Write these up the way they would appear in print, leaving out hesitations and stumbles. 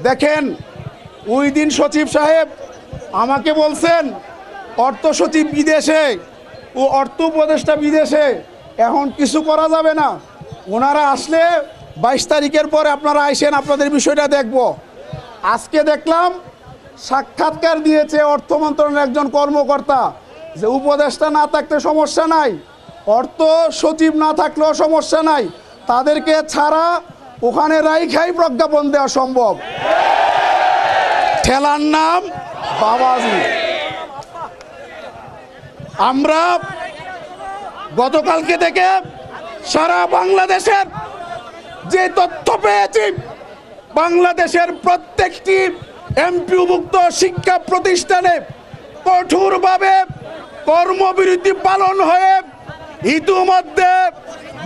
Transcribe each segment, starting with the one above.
দেখেন ওই দিন সচিব সাহেব আমাকে বলছেন অর্থ সচিব বিদেশে ও অর্থ উপদেষ্টা বিদেশে, এখন কিছু করা যাবে না, ওনারা আসলে 22 তারিখের পরে আপনারা আইসেন, আপনাদের বিষয়টা দেখব। আজকে দেখলাম সাক্ষাৎকার দিয়েছে অর্থ মন্ত্রণালয়ের একজন কর্মকর্তা যে উপদেষ্টা না থাকলে সমস্যা নাই, অর্থ সচিব না থাকলেও সমস্যা নাই, তাদেরকে ছাড়া ওখানে রাইখাই প্রজ্ঞাপন দেওয়া সম্ভব। ঠেলার নাম বাবাজি। আমরা গতকালকে থেকে সারা বাংলাদেশের যে তথ্য পেয়েছি, বাংলাদেশের প্রত্যেকটি এমপিওভুক্ত শিক্ষা প্রতিষ্ঠানে কঠোরভাবে কর্মবিরতি পালন হয়ে ইতিমধ্যে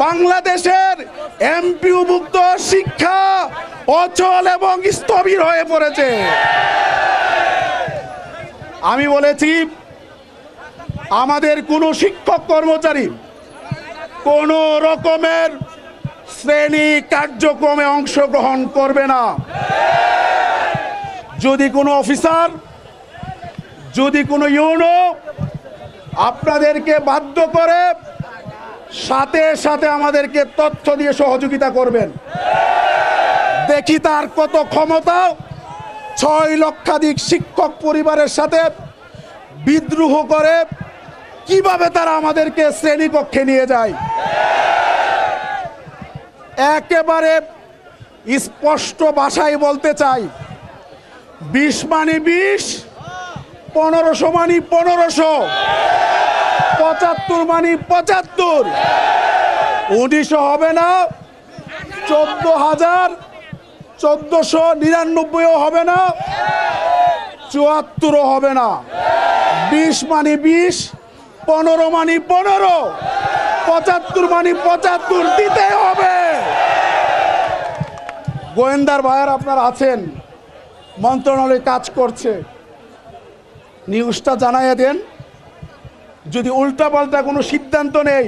বাংলাদেশের এমপিওভুক্ত শিক্ষা অচল এবং স্থবির হয়ে পড়েছে। আমি বলেছি আমাদের কোনো শিক্ষক কর্মচারী কোনো রকমের শ্রেণী কার্যক্রমে অংশগ্রহণ করবে না। যদি কোনো অফিসার, যদি কোনো ইউনো আপনাদেরকে বাধ্য করে, সাথে সাথে আমাদেরকে তথ্য দিয়ে সহযোগিতা করবেন। দেখি তার কত ক্ষমতা 6 লক্ষাধিক শিক্ষক পরিবারের সাথে বিদ্রোহ করে কিভাবে তারা আমাদেরকে শ্রেণীকক্ষে নিয়ে যায়। একেবারে স্পষ্ট ভাষায় বলতে চাই, 20 মানে 20, 1500 মানে 1500, 75 মানে 75, 1900 হবে না, 14,1499 হবে না, 74 হবে না। 20 মানে 20, 15 মানে 15, 75 মানে 75 দিতে হবে। গোয়েন্দার ভাইয়ের আপনারা আছেন, মন্ত্রণালয় কাজ করছে, নিউজটা জানাইয়া দেন। যদি উল্টাপাল্টা কোনো সিদ্ধান্ত নেই,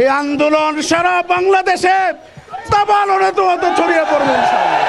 এই আন্দোলন সারা বাংলাদেশে তাবালনে তো ছড়িয়ে পড়বে ইনশাআল্লাহ।